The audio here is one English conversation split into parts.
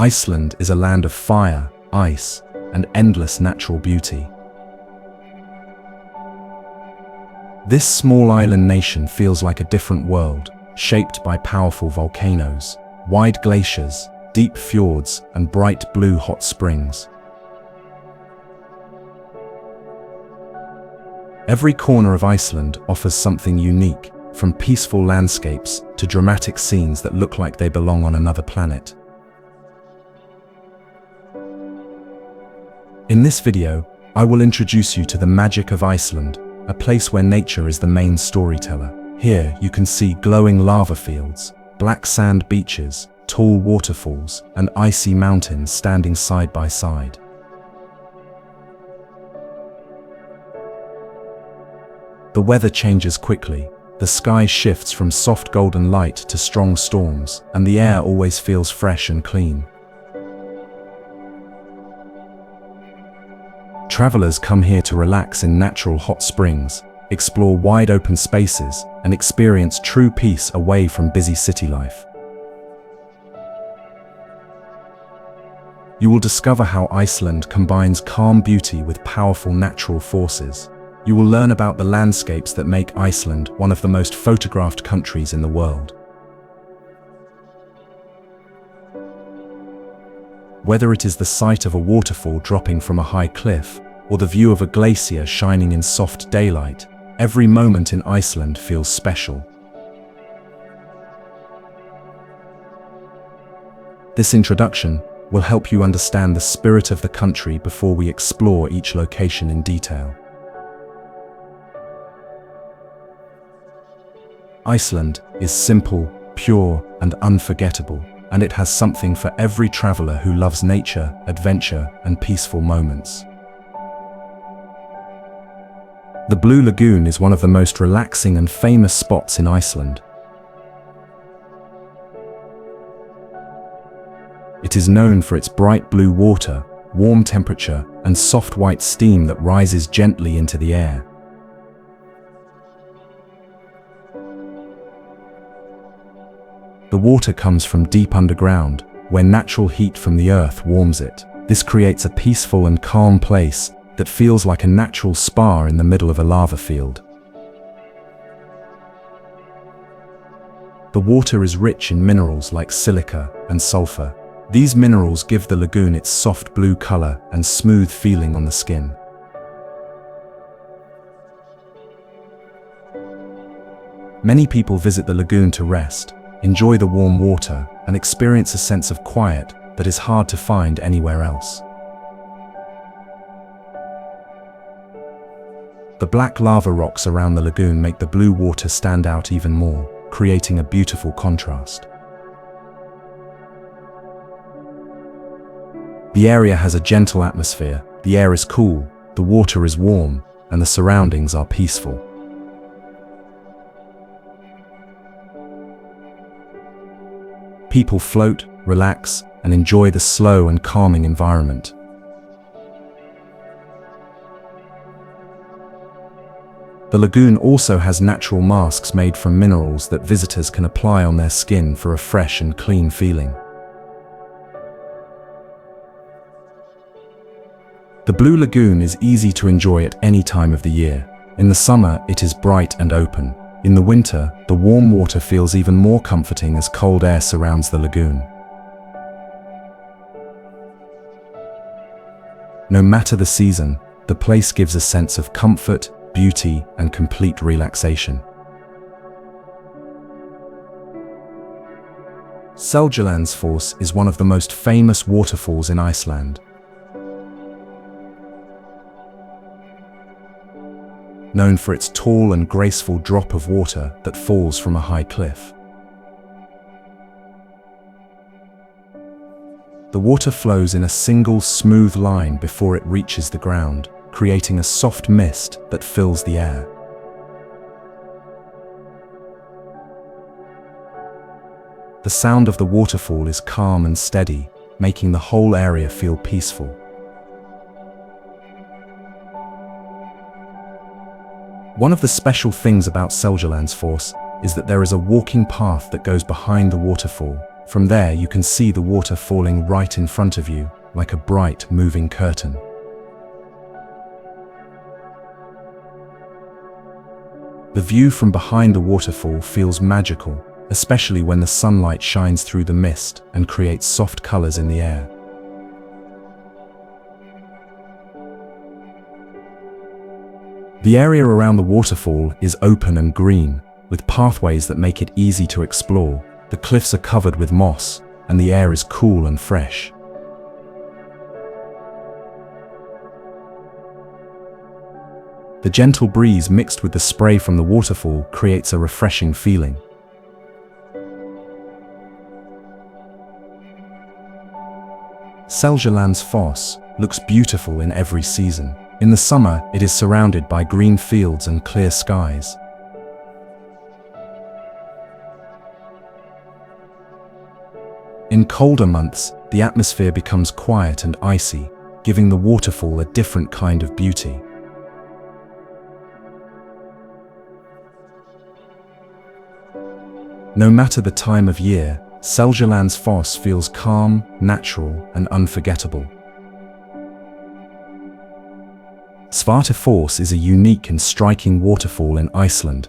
Iceland is a land of fire, ice, and endless natural beauty. This small island nation feels like a different world, shaped by powerful volcanoes, wide glaciers, deep fjords, and bright blue hot springs. Every corner of Iceland offers something unique, from peaceful landscapes to dramatic scenes that look like they belong on another planet. In this video, I will introduce you to the magic of Iceland, a place where nature is the main storyteller. Here you can see glowing lava fields, black sand beaches, tall waterfalls, and icy mountains standing side by side. The weather changes quickly. The sky shifts from soft golden light to strong storms, and the air always feels fresh and clean. Travelers come here to relax in natural hot springs, explore wide open spaces, and experience true peace away from busy city life. You will discover how Iceland combines calm beauty with powerful natural forces. You will learn about the landscapes that make Iceland one of the most photographed countries in the world. Whether it is the sight of a waterfall dropping from a high cliff, or the view of a glacier shining in soft daylight, every moment in Iceland feels special. This introduction will help you understand the spirit of the country before we explore each location in detail. Iceland is simple, pure, and unforgettable, and it has something for every traveler who loves nature, adventure, and peaceful moments. The Blue Lagoon is one of the most relaxing and famous spots in Iceland. It is known for its bright blue water, warm temperature, and soft white steam that rises gently into the air. The water comes from deep underground, where natural heat from the earth warms it. This creates a peaceful and calm place that feels like a natural spa in the middle of a lava field. The water is rich in minerals like silica and sulfur. These minerals give the lagoon its soft blue color and smooth feeling on the skin. Many people visit the lagoon to rest, enjoy the warm water, and experience a sense of quiet that is hard to find anywhere else. The black lava rocks around the lagoon make the blue water stand out even more, creating a beautiful contrast. The area has a gentle atmosphere, the air is cool, the water is warm, and the surroundings are peaceful. People float, relax, and enjoy the slow and calming environment. The lagoon also has natural masks made from minerals that visitors can apply on their skin for a fresh and clean feeling. The Blue Lagoon is easy to enjoy at any time of the year. In the summer, it is bright and open. In the winter, the warm water feels even more comforting as cold air surrounds the lagoon. No matter the season, the place gives a sense of comfort, beauty, and complete relaxation. Seljalandsfoss is one of the most famous waterfalls in Iceland. Known for its tall and graceful drop of water that falls from a high cliff. The water flows in a single smooth line before it reaches the ground, creating a soft mist that fills the air. The sound of the waterfall is calm and steady, making the whole area feel peaceful. One of the special things about Seljalandsfoss is that there is a walking path that goes behind the waterfall. From there you can see the water falling right in front of you, like a bright, moving curtain. The view from behind the waterfall feels magical, especially when the sunlight shines through the mist and creates soft colors in the air. The area around the waterfall is open and green, with pathways that make it easy to explore. The cliffs are covered with moss, and the air is cool and fresh. The gentle breeze mixed with the spray from the waterfall creates a refreshing feeling. Seljalandsfoss looks beautiful in every season. In the summer, it is surrounded by green fields and clear skies. In colder months, the atmosphere becomes quiet and icy, giving the waterfall a different kind of beauty. No matter the time of year, Seljalandsfoss feels calm, natural, and unforgettable. Svartifoss is a unique and striking waterfall in Iceland.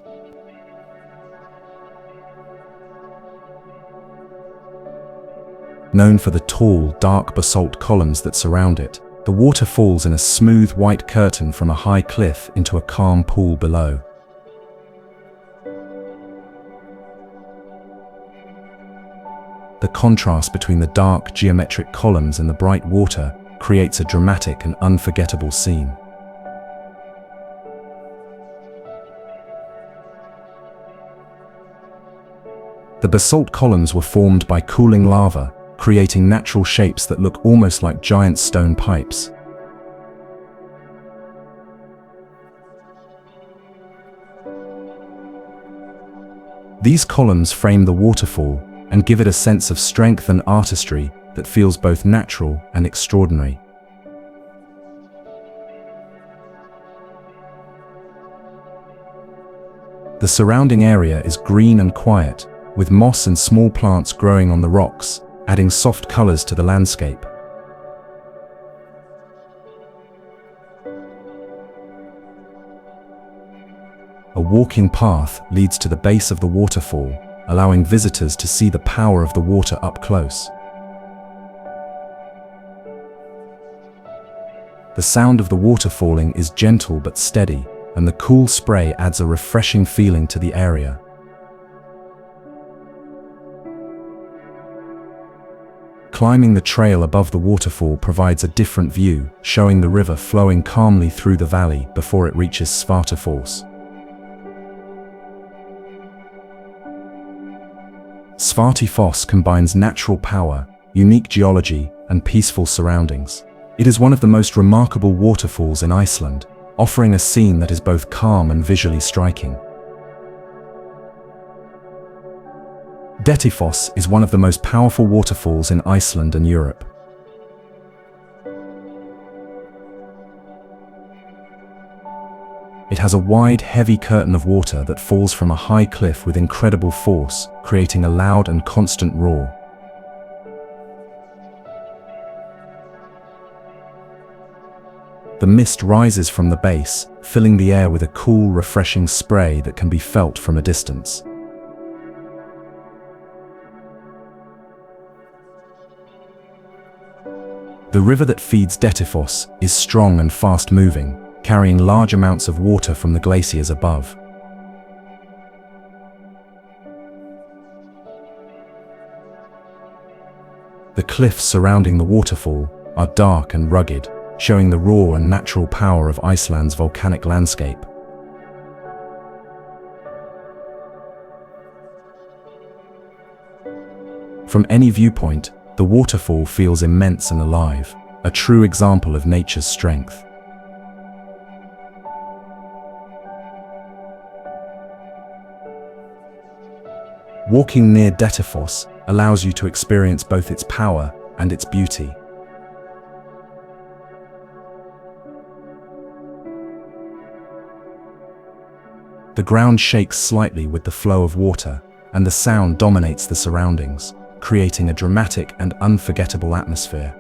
Known for the tall, dark basalt columns that surround it, the water falls in a smooth white curtain from a high cliff into a calm pool below. The contrast between the dark, geometric columns and the bright water creates a dramatic and unforgettable scene. The basalt columns were formed by cooling lava, creating natural shapes that look almost like giant stone pipes. These columns frame the waterfall and give it a sense of strength and artistry that feels both natural and extraordinary. The surrounding area is green and quiet, with moss and small plants growing on the rocks, adding soft colors to the landscape. A walking path leads to the base of the waterfall, allowing visitors to see the power of the water up close. The sound of the water falling is gentle but steady, and the cool spray adds a refreshing feeling to the area. Climbing the trail above the waterfall provides a different view, showing the river flowing calmly through the valley before it reaches Svartifoss. Svartifoss combines natural power, unique geology, and peaceful surroundings. It is one of the most remarkable waterfalls in Iceland, offering a scene that is both calm and visually striking. Dettifoss is one of the most powerful waterfalls in Iceland and Europe. It has a wide, heavy curtain of water that falls from a high cliff with incredible force, creating a loud and constant roar. The mist rises from the base, filling the air with a cool, refreshing spray that can be felt from a distance. The river that feeds Dettifoss is strong and fast-moving, carrying large amounts of water from the glaciers above. The cliffs surrounding the waterfall are dark and rugged, showing the raw and natural power of Iceland's volcanic landscape. From any viewpoint, the waterfall feels immense and alive, a true example of nature's strength. Walking near Dettifoss allows you to experience both its power and its beauty. The ground shakes slightly with the flow of water, and the sound dominates the surroundings, creating a dramatic and unforgettable atmosphere.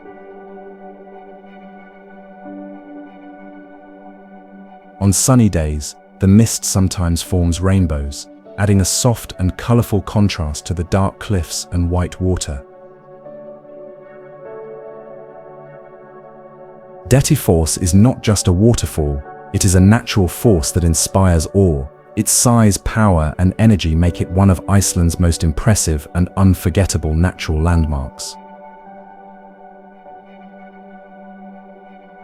On sunny days, the mist sometimes forms rainbows, adding a soft and colorful contrast to the dark cliffs and white water. Svartifoss is not just a waterfall, it is a natural force that inspires awe. Its size, power, and energy make it one of Iceland's most impressive and unforgettable natural landmarks.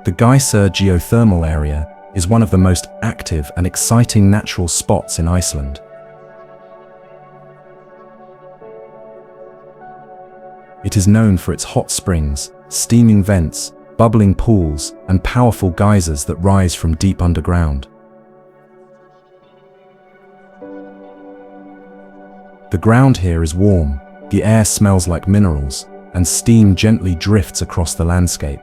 The Geysir geothermal area is one of the most active and exciting natural spots in Iceland. It is known for its hot springs, steaming vents, bubbling pools, and powerful geysers that rise from deep underground. The ground here is warm, the air smells like minerals, and steam gently drifts across the landscape.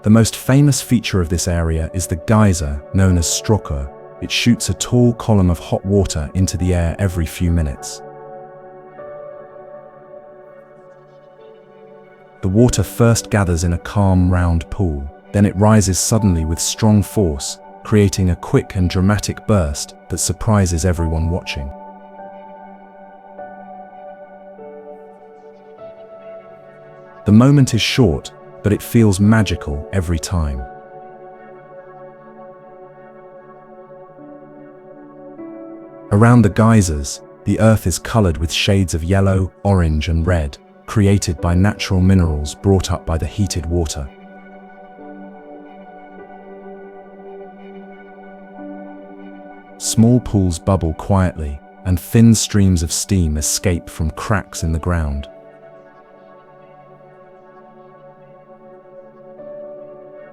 The most famous feature of this area is the geyser, known as Skógafoss. It shoots a tall column of hot water into the air every few minutes. The water first gathers in a calm, round pool, then it rises suddenly with strong force, creating a quick and dramatic burst that surprises everyone watching. The moment is short, but it feels magical every time. Around the geysers, the earth is colored with shades of yellow, orange, and red, created by natural minerals brought up by the heated water. Small pools bubble quietly, and thin streams of steam escape from cracks in the ground.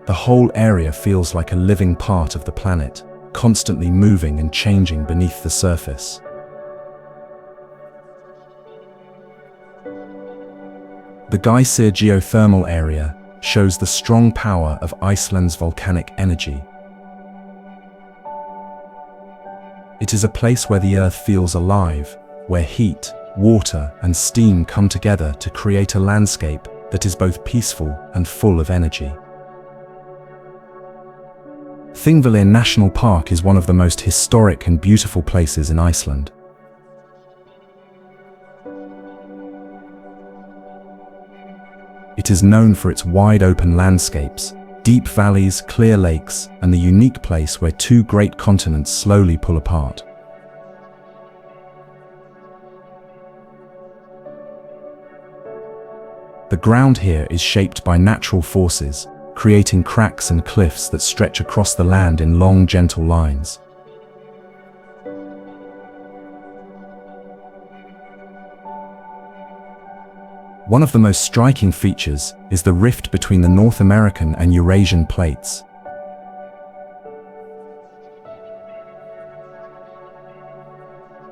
The whole area feels like a living part of the planet, constantly moving and changing beneath the surface. The Geysir geothermal area shows the strong power of Iceland's volcanic energy. It is a place where the earth feels alive, where heat, water, and steam come together to create a landscape that is both peaceful and full of energy. Thingvellir National Park is one of the most historic and beautiful places in Iceland. It is known for its wide-open landscapes, deep valleys, clear lakes, and the unique place where two great continents slowly pull apart. The ground here is shaped by natural forces, creating cracks and cliffs that stretch across the land in long, gentle lines. One of the most striking features is the rift between the North American and Eurasian plates.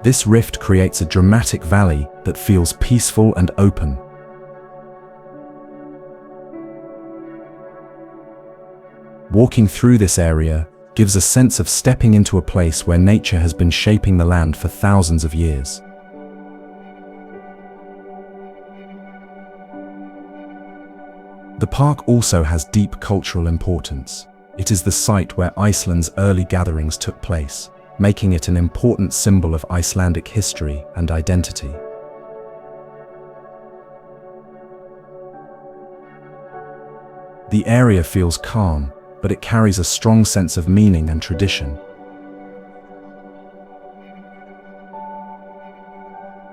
This rift creates a dramatic valley that feels peaceful and open. Walking through this area gives a sense of stepping into a place where nature has been shaping the land for thousands of years. The park also has deep cultural importance. It is the site where Iceland's early gatherings took place, making it an important symbol of Icelandic history and identity. The area feels calm, but it carries a strong sense of meaning and tradition.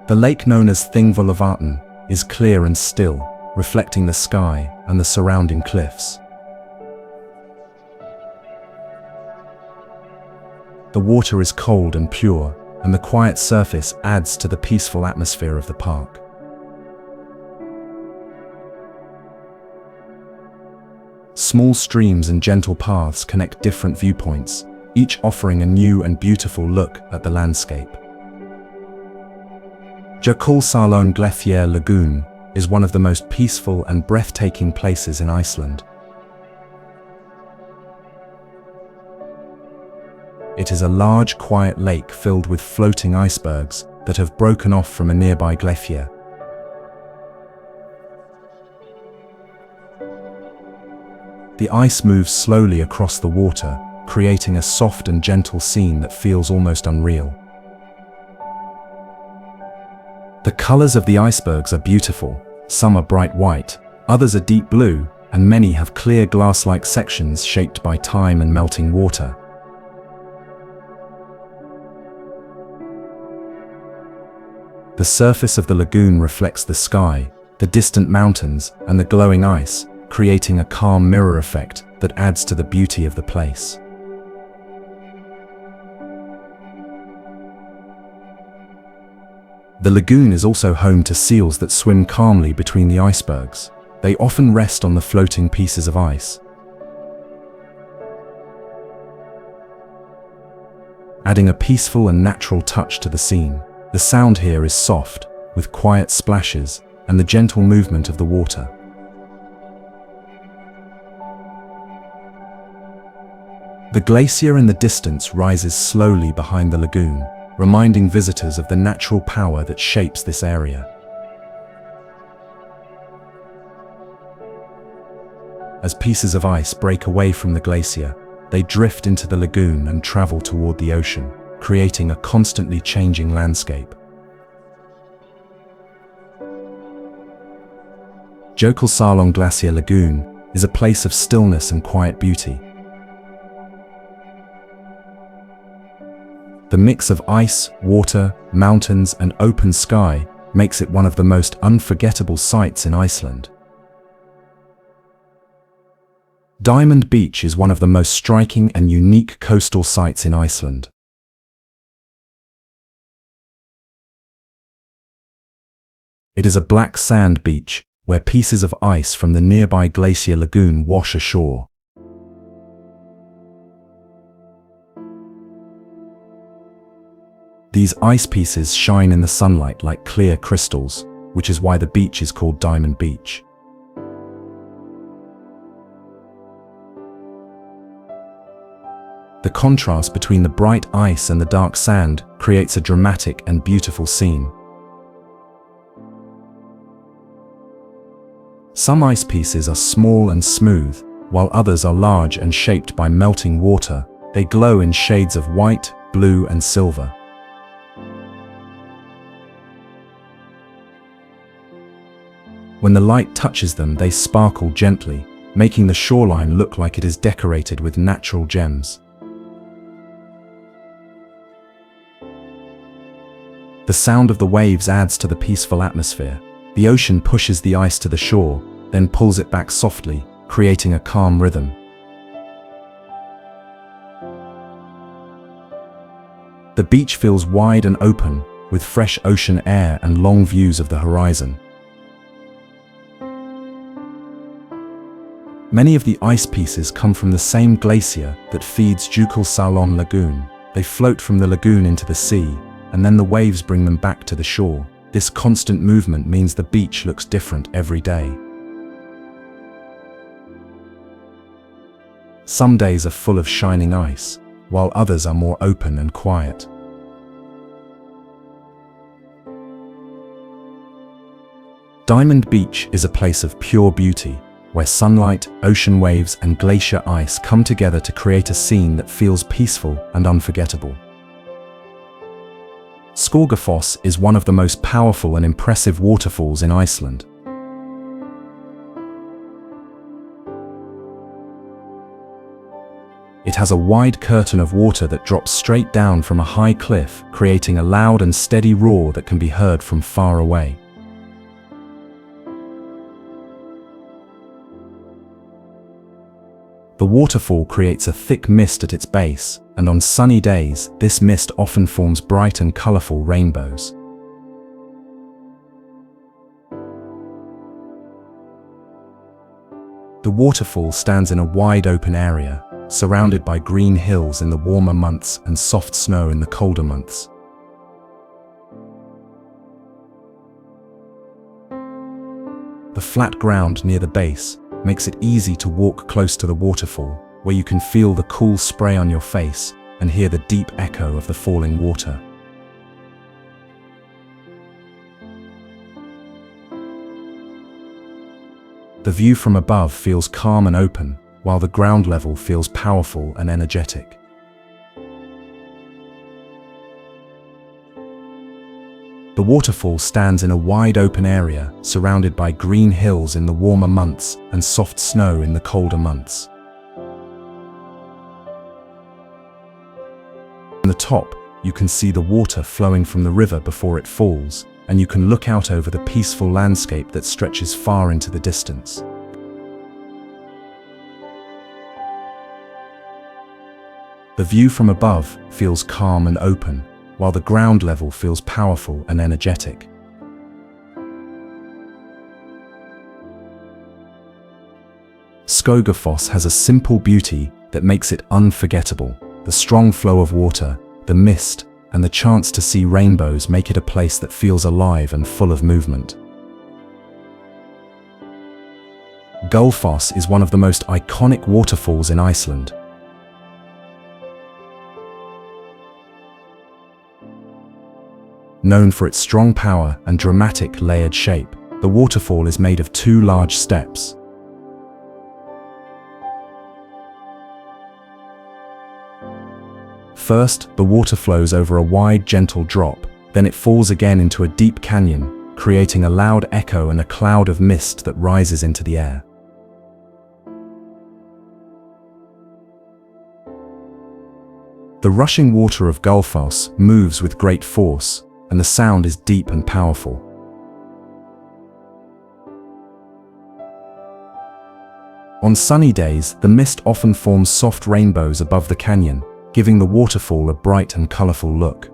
The lake known as Thingvellir is clear and still, reflecting the sky and the surrounding cliffs. The water is cold and pure, and the quiet surface adds to the peaceful atmosphere of the park. Small streams and gentle paths connect different viewpoints, each offering a new and beautiful look at the landscape. Jökulsárlón Glacier Lagoon is one of the most peaceful and breathtaking places in Iceland. It is a large, quiet lake filled with floating icebergs that have broken off from a nearby glacier. The ice moves slowly across the water, creating a soft and gentle scene that feels almost unreal. The colors of the icebergs are beautiful. Some are bright white, others are deep blue, and many have clear glass-like sections shaped by time and melting water. The surface of the lagoon reflects the sky, the distant mountains, and the glowing ice, creating a calm mirror effect that adds to the beauty of the place. The lagoon is also home to seals that swim calmly between the icebergs. They often rest on the floating pieces of ice. Adding a peaceful and natural touch to the scene. The sound here is soft, with quiet splashes and the gentle movement of the water. The glacier in the distance rises slowly behind the lagoon, reminding visitors of the natural power that shapes this area. As pieces of ice break away from the glacier, they drift into the lagoon and travel toward the ocean, creating a constantly changing landscape. Jökulsárlón Glacier Lagoon is a place of stillness and quiet beauty. The mix of ice, water, mountains, and open sky makes it one of the most unforgettable sights in Iceland. Diamond Beach is one of the most striking and unique coastal sites in Iceland. It is a black sand beach where pieces of ice from the nearby Glacier Lagoon wash ashore. These ice pieces shine in the sunlight like clear crystals, which is why the beach is called Diamond Beach. The contrast between the bright ice and the dark sand creates a dramatic and beautiful scene. Some ice pieces are small and smooth, while others are large and shaped by melting water. They glow in shades of white, blue, and silver. When the light touches them, they sparkle gently, making the shoreline look like it is decorated with natural gems. The sound of the waves adds to the peaceful atmosphere. The ocean pushes the ice to the shore, then pulls it back softly, creating a calm rhythm. The beach feels wide and open, with fresh ocean air and long views of the horizon. Many of the ice pieces come from the same glacier that feeds Jökulsárlón Lagoon. They float from the lagoon into the sea, and then the waves bring them back to the shore. This constant movement means the beach looks different every day. Some days are full of shining ice, while others are more open and quiet. Diamond Beach is a place of pure beauty, where sunlight, ocean waves, and glacier ice come together to create a scene that feels peaceful and unforgettable. Skógafoss is one of the most powerful and impressive waterfalls in Iceland. It has a wide curtain of water that drops straight down from a high cliff, creating a loud and steady roar that can be heard from far away. The waterfall creates a thick mist at its base, and on sunny days, this mist often forms bright and colorful rainbows. The waterfall stands in a wide open area, surrounded by green hills in the warmer months and soft snow in the colder months. The flat ground near the base makes it easy to walk close to the waterfall, where you can feel the cool spray on your face and hear the deep echo of the falling water. The view from above feels calm and open, while the ground level feels powerful and energetic. The waterfall stands in a wide open area, surrounded by green hills in the warmer months and soft snow in the colder months. From the top, you can see the water flowing from the river before it falls, and you can look out over the peaceful landscape that stretches far into the distance. The view from above feels calm and open, while the ground level feels powerful and energetic. Skógafoss has a simple beauty that makes it unforgettable. The strong flow of water, the mist, and the chance to see rainbows make it a place that feels alive and full of movement. Gullfoss is one of the most iconic waterfalls in Iceland. Known for its strong power and dramatic layered shape, the waterfall is made of two large steps. First, the water flows over a wide, gentle drop, then it falls again into a deep canyon, creating a loud echo and a cloud of mist that rises into the air. The rushing water of Gullfoss moves with great force, and the sound is deep and powerful. On sunny days, the mist often forms soft rainbows above the canyon, giving the waterfall a bright and colorful look.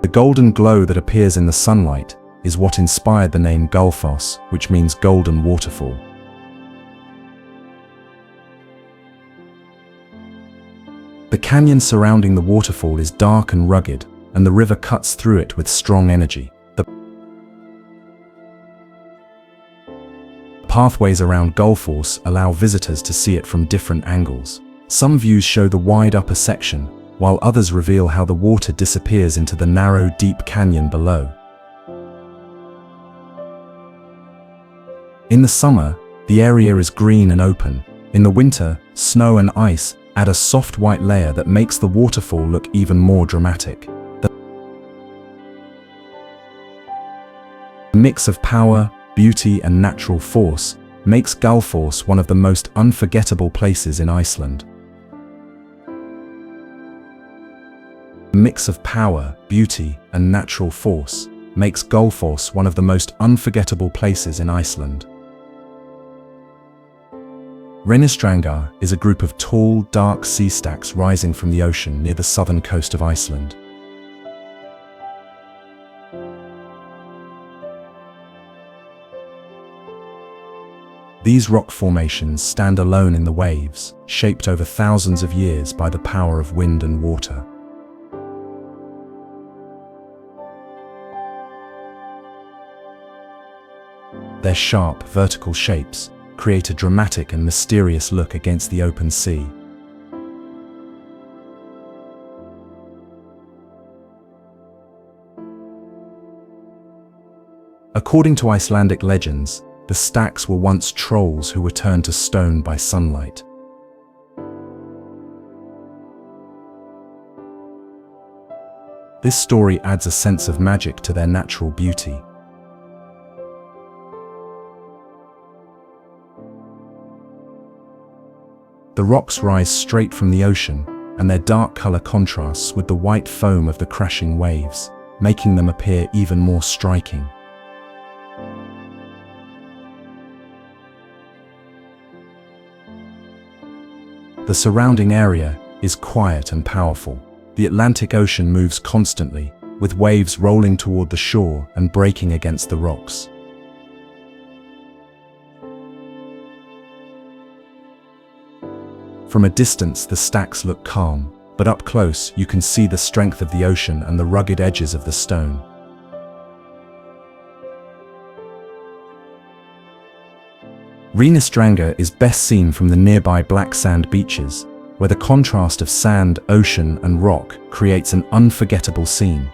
The golden glow that appears in the sunlight is what inspired the name Gullfoss, which means golden waterfall. The canyon surrounding the waterfall is dark and rugged, and the river cuts through it with strong energy. The pathways around Gullfoss allow visitors to see it from different angles. Some views show the wide upper section, while others reveal how the water disappears into the narrow, deep canyon below. In the summer, the area is green and open. In the winter, snow and ice add a soft white layer that makes the waterfall look even more dramatic. The mix of power, beauty, and natural force makes Gullfoss one of the most unforgettable places in Iceland. The mix of power, beauty, and natural force makes Gullfoss one of the most unforgettable places in Iceland. Reynisdrangar is a group of tall, dark sea stacks rising from the ocean near the southern coast of Iceland. These rock formations stand alone in the waves, shaped over thousands of years by the power of wind and water. Their sharp, vertical shapes create a dramatic and mysterious look against the open sea. According to Icelandic legends, the stacks were once trolls who were turned to stone by sunlight. This story adds a sense of magic to their natural beauty. The rocks rise straight from the ocean, and their dark color contrasts with the white foam of the crashing waves, making them appear even more striking. The surrounding area is quiet and powerful. The Atlantic Ocean moves constantly, with waves rolling toward the shore and breaking against the rocks. From a distance, the stacks look calm, but up close you can see the strength of the ocean and the rugged edges of the stone. Reynisdrangar is best seen from the nearby black sand beaches, where the contrast of sand, ocean, and rock creates an unforgettable scene.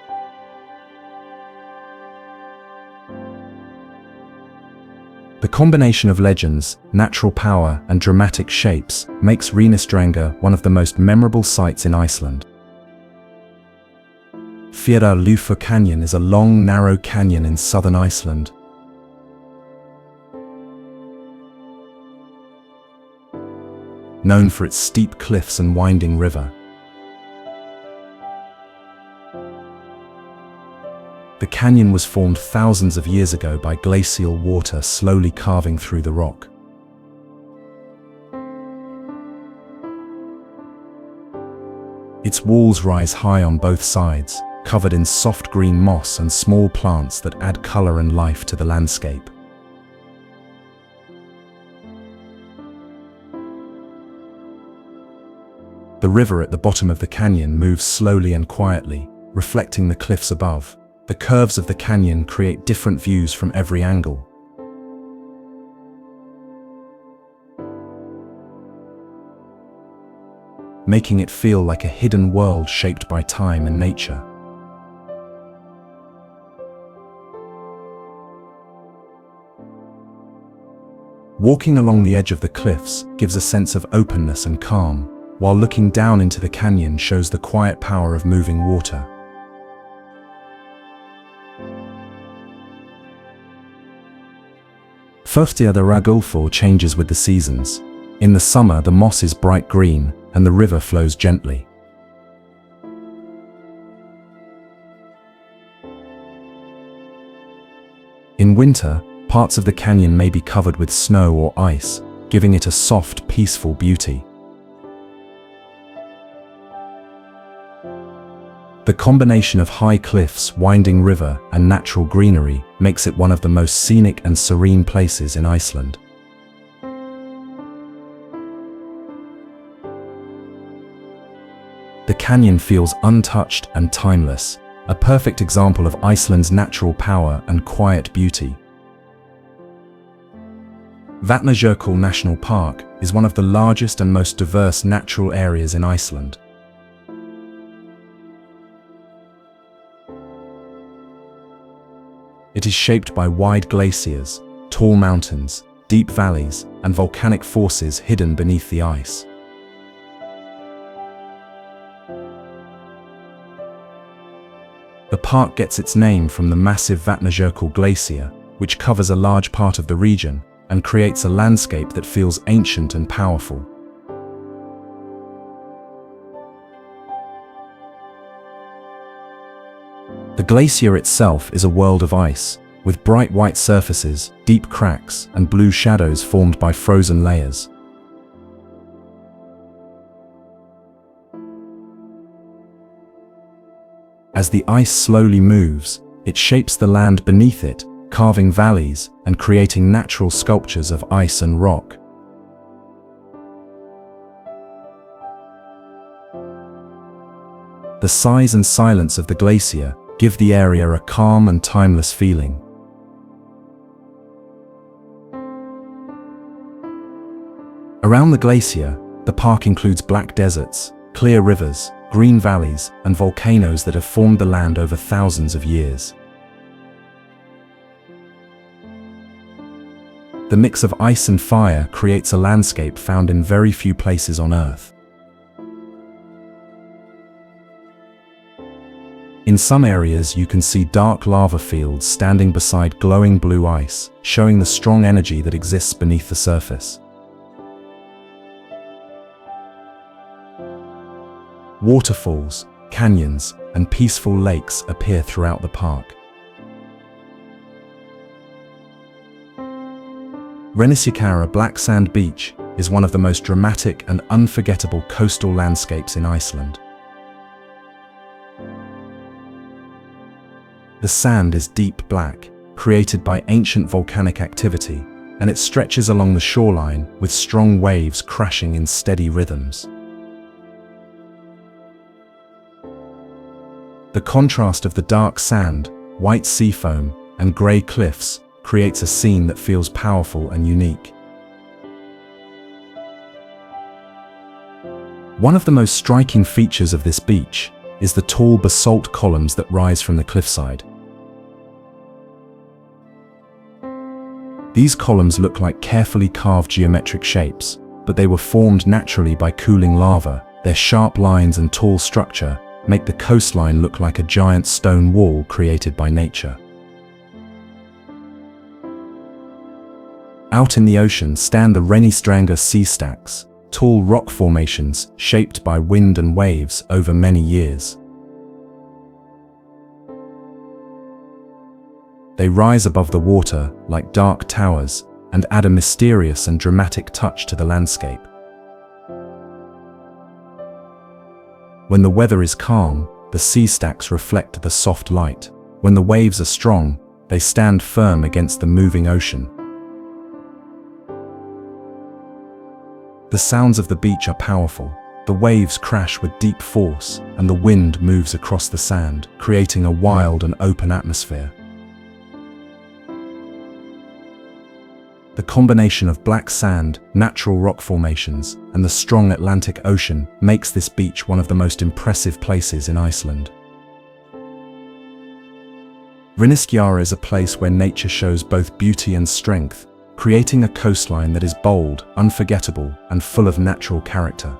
The combination of legends, natural power, and dramatic shapes makes Reynisdrangar one of the most memorable sights in Iceland. Fyrra Canyon is a long, narrow canyon in southern Iceland. Known for its steep cliffs and winding river. The canyon was formed thousands of years ago by glacial water slowly carving through the rock. Its walls rise high on both sides, covered in soft green moss and small plants that add color and life to the landscape. The river at the bottom of the canyon moves slowly and quietly, reflecting the cliffs above. The curves of the canyon create different views from every angle. Making it feel like a hidden world shaped by time and nature. Walking along the edge of the cliffs gives a sense of openness and calm, while looking down into the canyon shows the quiet power of moving water. Gullfoss changes with the seasons. In the summer, the moss is bright green and the river flows gently. In winter, parts of the canyon may be covered with snow or ice, giving it a soft, peaceful beauty. The combination of high cliffs, winding river, and natural greenery makes it one of the most scenic and serene places in Iceland. The canyon feels untouched and timeless, a perfect example of Iceland's natural power and quiet beauty. Vatnajökull National Park is one of the largest and most diverse natural areas in Iceland. It is shaped by wide glaciers, tall mountains, deep valleys, and volcanic forces hidden beneath the ice. The park gets its name from the massive Vatnajökull Glacier, which covers a large part of the region and creates a landscape that feels ancient and powerful. The glacier itself is a world of ice, with bright white surfaces, deep cracks, and blue shadows formed by frozen layers. As the ice slowly moves, it shapes the land beneath it, carving valleys and creating natural sculptures of ice and rock. The size and silence of the glacier give the area a calm and timeless feeling. Around the glacier, the park includes black deserts, clear rivers, green valleys, and volcanoes that have formed the land over thousands of years. The mix of ice and fire creates a landscape found in very few places on Earth. In some areas, you can see dark lava fields standing beside glowing blue ice, showing the strong energy that exists beneath the surface. Waterfalls, canyons, and peaceful lakes appear throughout the park. Reynisdrangar Black Sand Beach is one of the most dramatic and unforgettable coastal landscapes in Iceland. The sand is deep black, created by ancient volcanic activity, and it stretches along the shoreline with strong waves crashing in steady rhythms. The contrast of the dark sand, white sea foam, and grey cliffs creates a scene that feels powerful and unique. One of the most striking features of this beach is the tall basalt columns that rise from the cliffside. These columns look like carefully carved geometric shapes, but they were formed naturally by cooling lava. Their sharp lines and tall structure make the coastline look like a giant stone wall created by nature. Out in the ocean stand the Renistranga sea stacks, tall rock formations shaped by wind and waves over many years. They rise above the water like dark towers and add a mysterious and dramatic touch to the landscape. When the weather is calm, the sea stacks reflect the soft light. When the waves are strong, they stand firm against the moving ocean. The sounds of the beach are powerful. The waves crash with deep force, and the wind moves across the sand, creating a wild and open atmosphere. The combination of black sand, natural rock formations, and the strong Atlantic Ocean makes this beach one of the most impressive places in Iceland. Reynisfjara is a place where nature shows both beauty and strength, creating a coastline that is bold, unforgettable, and full of natural character.